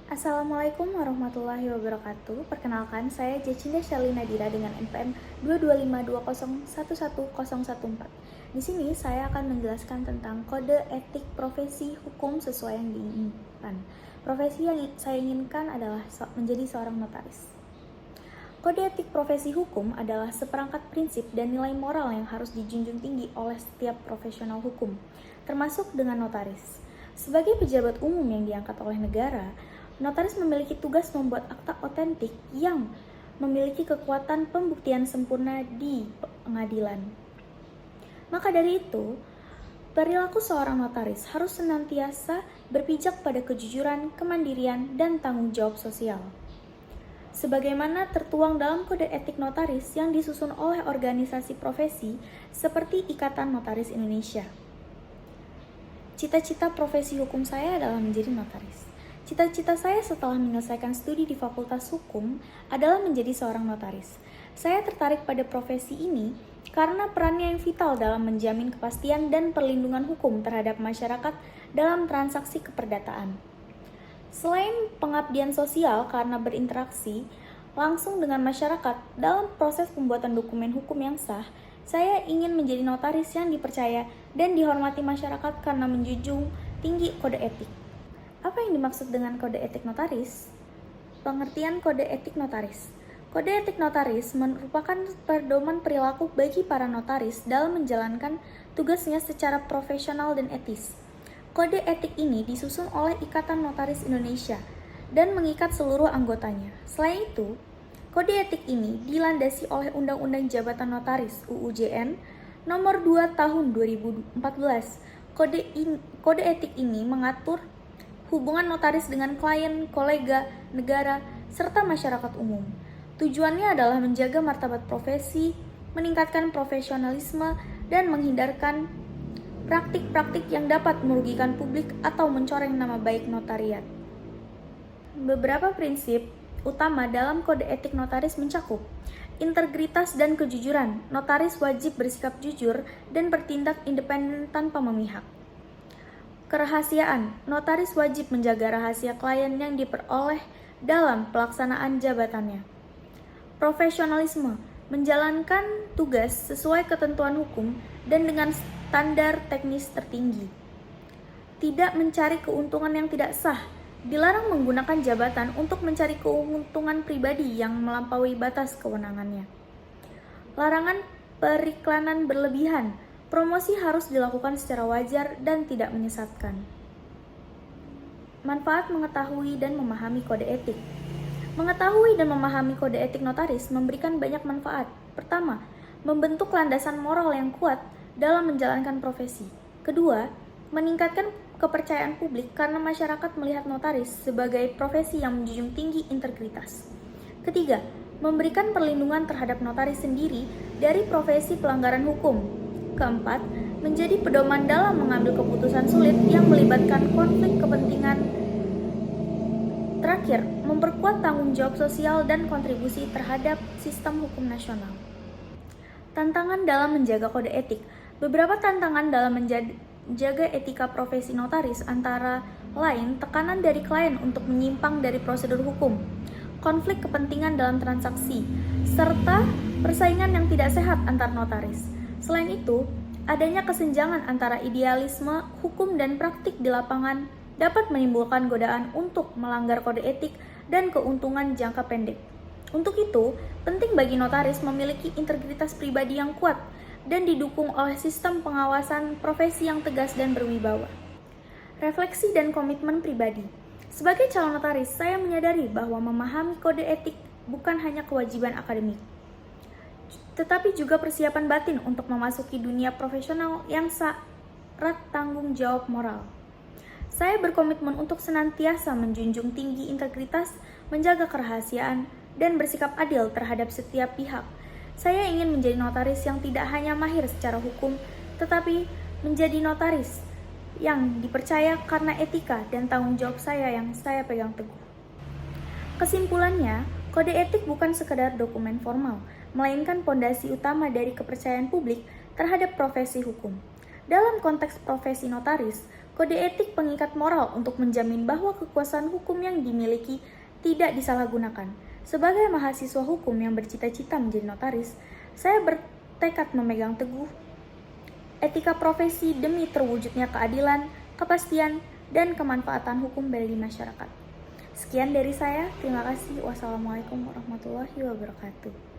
Assalamualaikum warahmatullahi wabarakatuh. Perkenalkan, saya Jacinda Shalina Dira dengan NPM 22520111014. Di sini saya akan menjelaskan tentang kode etik profesi hukum sesuai yang diinginkan. Profesi yang saya inginkan adalah menjadi seorang notaris. Kode etik profesi hukum adalah seperangkat prinsip dan nilai moral yang harus dijunjung tinggi oleh setiap profesional hukum, termasuk dengan notaris. Sebagai pejabat umum yang diangkat oleh negara, notaris memiliki tugas membuat akta otentik yang memiliki kekuatan pembuktian sempurna di pengadilan. Maka dari itu, perilaku seorang notaris harus senantiasa berpijak pada kejujuran, kemandirian, dan tanggung jawab sosial. Sebagaimana tertuang dalam kode etik notaris yang disusun oleh organisasi profesi seperti Ikatan Notaris Indonesia. Cita-cita profesi hukum saya adalah menjadi notaris. Cita-cita saya setelah menyelesaikan studi di Fakultas Hukum adalah menjadi seorang notaris. Saya tertarik pada profesi ini karena perannya yang vital dalam menjamin kepastian dan perlindungan hukum terhadap masyarakat dalam transaksi keperdataan. Selain pengabdian sosial karena berinteraksi langsung dengan masyarakat dalam proses pembuatan dokumen hukum yang sah, saya ingin menjadi notaris yang dipercaya dan dihormati masyarakat karena menjunjung tinggi kode etik. Apa yang dimaksud dengan kode etik notaris? Pengertian kode etik notaris. Kode etik notaris merupakan pedoman perilaku bagi para notaris dalam menjalankan tugasnya secara profesional dan etis. Kode etik ini disusun oleh Ikatan Notaris Indonesia dan mengikat seluruh anggotanya. Selain itu, kode etik ini dilandasi oleh Undang-Undang Jabatan Notaris (UU JN) Nomor 2 Tahun 2014. Kode etik ini mengatur hubungan notaris dengan klien, kolega, negara, serta masyarakat umum. Tujuannya adalah menjaga martabat profesi, meningkatkan profesionalisme, dan menghindarkan praktik-praktik yang dapat merugikan publik atau mencoreng nama baik notariat. Beberapa prinsip utama dalam kode etik notaris mencakup integritas dan kejujuran. Notaris wajib bersikap jujur dan bertindak independen tanpa memihak. Kerahasiaan, notaris wajib menjaga rahasia klien yang diperoleh dalam pelaksanaan jabatannya. Profesionalisme, menjalankan tugas sesuai ketentuan hukum dan dengan standar teknis tertinggi. Tidak mencari keuntungan yang tidak sah, dilarang menggunakan jabatan untuk mencari keuntungan pribadi yang melampaui batas kewenangannya. Larangan periklanan berlebihan. Promosi harus dilakukan secara wajar dan tidak menyesatkan. Manfaat mengetahui dan memahami kode etik. Mengetahui dan memahami kode etik notaris memberikan banyak manfaat. Pertama, membentuk landasan moral yang kuat dalam menjalankan profesi. Kedua, meningkatkan kepercayaan publik karena masyarakat melihat notaris sebagai profesi yang menjunjung tinggi integritas. Ketiga, memberikan perlindungan terhadap notaris sendiri dari profesi pelanggaran hukum. Keempat, menjadi pedoman dalam mengambil keputusan sulit yang melibatkan konflik kepentingan. Terakhir, memperkuat tanggung jawab sosial dan kontribusi terhadap sistem hukum nasional. Tantangan dalam menjaga kode etik. Beberapa tantangan dalam menjaga etika profesi notaris antara lain tekanan dari klien untuk menyimpang dari prosedur hukum, konflik kepentingan dalam transaksi, serta persaingan yang tidak sehat antar notaris. Selain itu, adanya kesenjangan antara idealisme, hukum, dan praktik di lapangan dapat menimbulkan godaan untuk melanggar kode etik dan keuntungan jangka pendek. Untuk itu, penting bagi notaris memiliki integritas pribadi yang kuat dan didukung oleh sistem pengawasan profesi yang tegas dan berwibawa. Refleksi dan komitmen pribadi. Sebagai calon notaris, saya menyadari bahwa memahami kode etik bukan hanya kewajiban akademik, tetapi juga persiapan batin untuk memasuki dunia profesional yang syarat tanggung jawab moral. Saya berkomitmen untuk senantiasa menjunjung tinggi integritas, menjaga kerahasiaan, dan bersikap adil terhadap setiap pihak. Saya ingin menjadi notaris yang tidak hanya mahir secara hukum, tetapi menjadi notaris yang dipercaya karena etika dan tanggung jawab saya yang saya pegang teguh. Kesimpulannya, kode etik bukan sekedar dokumen formal, melainkan pondasi utama dari kepercayaan publik terhadap profesi hukum. Dalam konteks profesi notaris, Kode etik pengikat moral untuk menjamin bahwa kekuasaan hukum yang dimiliki tidak disalahgunakan. Sebagai mahasiswa hukum yang bercita-cita menjadi notaris, saya bertekad memegang teguh etika profesi demi terwujudnya keadilan, kepastian, dan kemanfaatan hukum bagi masyarakat. Sekian dari saya, terima kasih. Wassalamualaikum warahmatullahi wabarakatuh.